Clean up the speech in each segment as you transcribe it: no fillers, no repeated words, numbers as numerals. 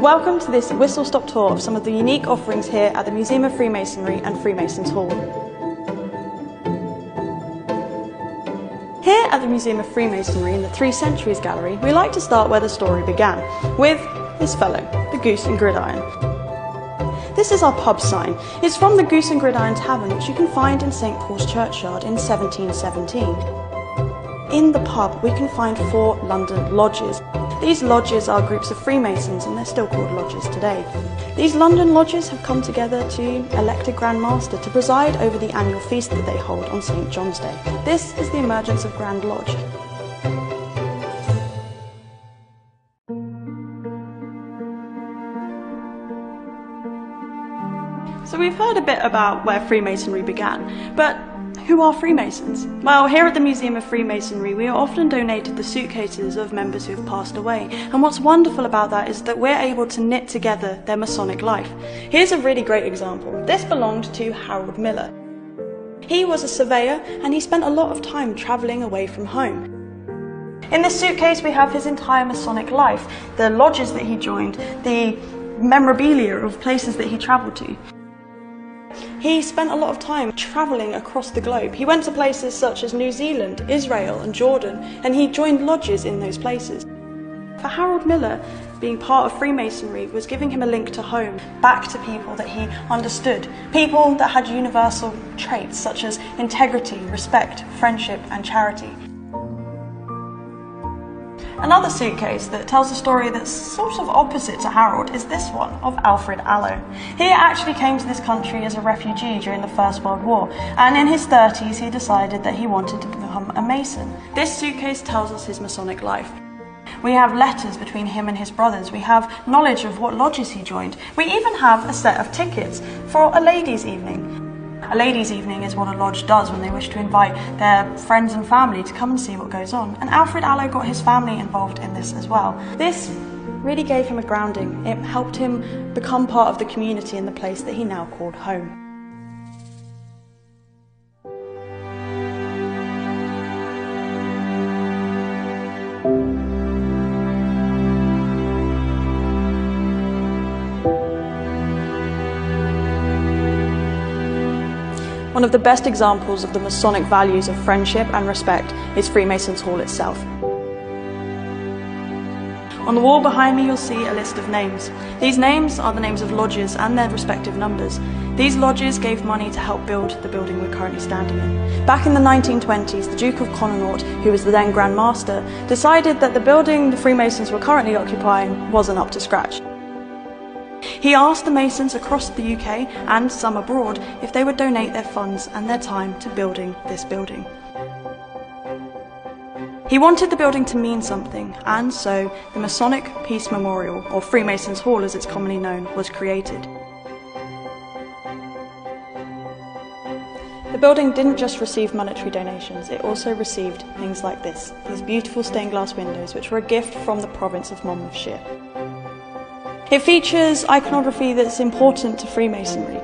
Welcome to this whistle-stop tour of some of the unique offerings here at the Museum of Freemasonry and Freemasons Hall. Here at the Museum of Freemasonry in the 3 Centuries Gallery, we like to start where the story began, with this fellow, the Goose and Gridiron. This is our pub sign. It's from the Goose and Gridiron Tavern, which you can find in St Paul's Churchyard in 1717. In the pub, we can find 4 London lodges. These lodges are groups of Freemasons, and they're still called lodges today. These London lodges have come together to elect a Grand Master to preside over the annual feast that they hold on St John's Day. This is the emergence of Grand Lodge. So we've heard a bit about where Freemasonry began, but who are Freemasons? Well, here at the Museum of Freemasonry, we are often donated the suitcases of members who have passed away. And what's wonderful about that is that we're able to knit together their Masonic life. Here's a really great example. This belonged to Harold Miller. He was a surveyor, and he spent a lot of time travelling away from home. In this suitcase, we have his entire Masonic life, the lodges that he joined, the memorabilia of places that he travelled to. He spent a lot of time travelling across the globe. He went to places such as New Zealand, Israel and Jordan, and he joined lodges in those places. For Harold Miller, being part of Freemasonry was giving him a link to home, back to people that he understood, people that had universal traits such as integrity, respect, friendship and charity. Another suitcase that tells a story that's sort of opposite to Harold is this one of Alfred Allo. He actually came to this country as a refugee during the First World War, and in his 30s he decided that he wanted to become a Mason. This suitcase tells us his Masonic life. We have letters between him and his brothers, we have knowledge of what lodges he joined, we even have a set of tickets for a ladies' evening. A ladies' evening is what a lodge does when they wish to invite their friends and family to come and see what goes on. And Alfred Allo got his family involved in this as well. This really gave him a grounding. It helped him become part of the community in the place that he now called home. One of the best examples of the Masonic values of friendship and respect is Freemasons Hall itself. On the wall behind me you'll see a list of names. These names are the names of lodges and their respective numbers. These lodges gave money to help build the building we're currently standing in. Back in the 1920s, the Duke of Connaught, who was the then Grand Master, decided that the building the Freemasons were currently occupying wasn't up to scratch. He asked the Masons across the UK and some abroad if they would donate their funds and their time to building this building. He wanted the building to mean something, and so the Masonic Peace Memorial, or Freemasons Hall as it's commonly known, was created. The building didn't just receive monetary donations, it also received things like this, these beautiful stained glass windows which were a gift from the province of Monmouthshire. It features iconography that's important to Freemasonry.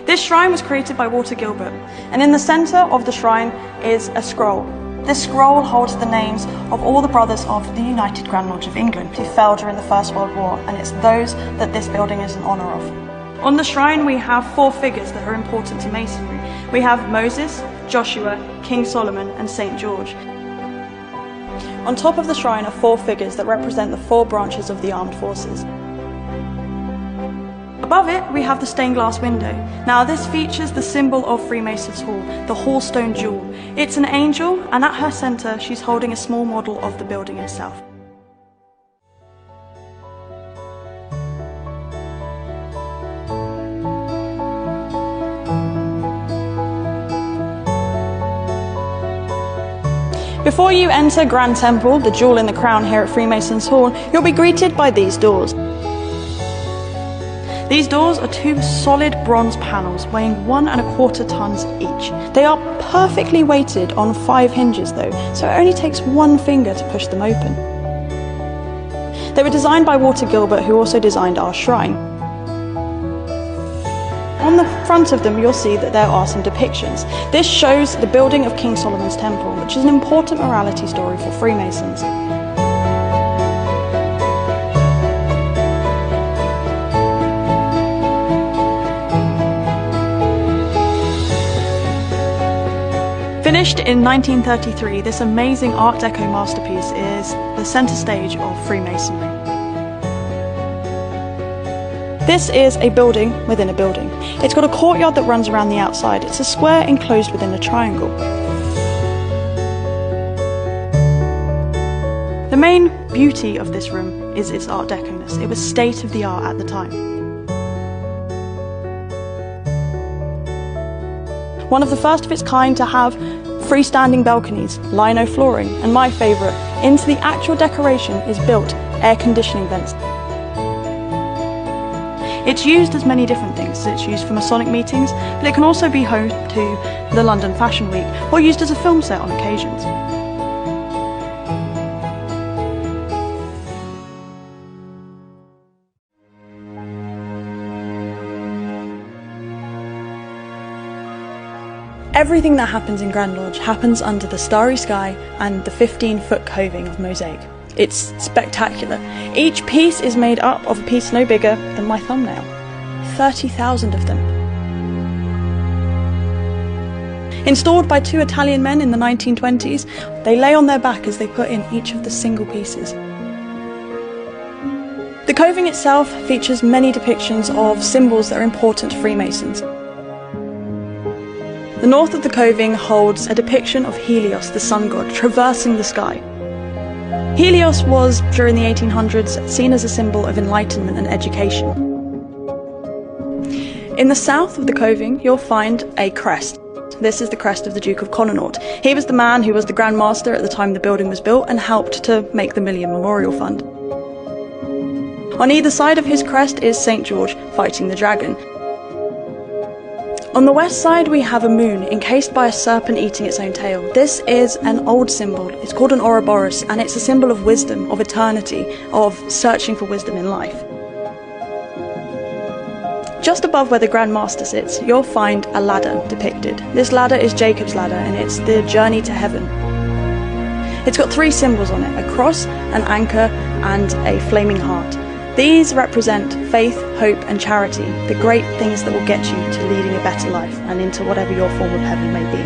This shrine was created by Walter Gilbert, and in the centre of the shrine is a scroll. This scroll holds the names of all the brothers of the United Grand Lodge of England who fell during the First World War, and it's those that this building is in honour of. On the shrine we have 4 figures that are important to Masonry. We have Moses, Joshua, King Solomon and St George. On top of the shrine are 4 figures that represent the 4 branches of the armed forces. Above it we have the stained glass window. Now this features the symbol of Freemasons Hall, the Hallstone Jewel. It's an angel, and at her centre she's holding a small model of the building itself. Before you enter Grand Temple, the jewel in the crown here at Freemasons Hall, you'll be greeted by these doors. These doors are 2 solid bronze panels weighing 1¼ tons each. They are perfectly weighted on 5 hinges though, so it only takes 1 finger to push them open. They were designed by Walter Gilbert, who also designed our shrine. On the front of them, you'll see that there are some depictions. This shows the building of King Solomon's Temple, which is an important morality story for Freemasons. Finished in 1933, this amazing Art Deco masterpiece is the centre stage of Freemasonry. This is a building within a building. It's got a courtyard that runs around the outside. It's a square enclosed within a triangle. The main beauty of this room is its Art Deco-ness. It was state of the art at the time. One of the first of its kind to have freestanding balconies, lino flooring, and my favourite, into the actual decoration is built air conditioning vents. It's used as many different things. It's used for Masonic meetings, but it can also be home to the London Fashion Week, or used as a film set on occasions. Everything that happens in Grand Lodge happens under the starry sky and the 15-foot coving of mosaic. It's spectacular. Each piece is made up of a piece no bigger than my thumbnail. 30,000 of them. Installed by two Italian men in the 1920s, they lay on their back as they put in each of the single pieces. The coving itself features many depictions of symbols that are important to Freemasons. The north of the coving holds a depiction of Helios, the sun god, traversing the sky. Helios was, during the 1800s, seen as a symbol of enlightenment and education. In the south of the coving, you'll find a crest. This is the crest of the Duke of Connaught. He was the man who was the Grand Master at the time the building was built and helped to make the Million Memorial Fund. On either side of his crest is St. George fighting the dragon. On the west side we have a moon encased by a serpent eating its own tail. This is an old symbol. It's called an Ouroboros, and it's a symbol of wisdom, of eternity, of searching for wisdom in life. Just above where the Grand Master sits, you'll find a ladder depicted. This ladder is Jacob's ladder, and it's the journey to heaven. It's got three symbols on it: a cross, an anchor, and a flaming heart. These represent faith, hope and charity, the great things that will get you to leading a better life and into whatever your form of heaven may be.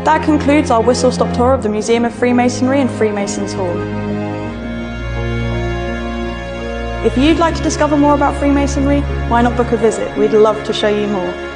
That concludes our whistle-stop tour of the Museum of Freemasonry and Freemasons Hall. If you'd like to discover more about Freemasonry, why not book a visit? We'd love to show you more.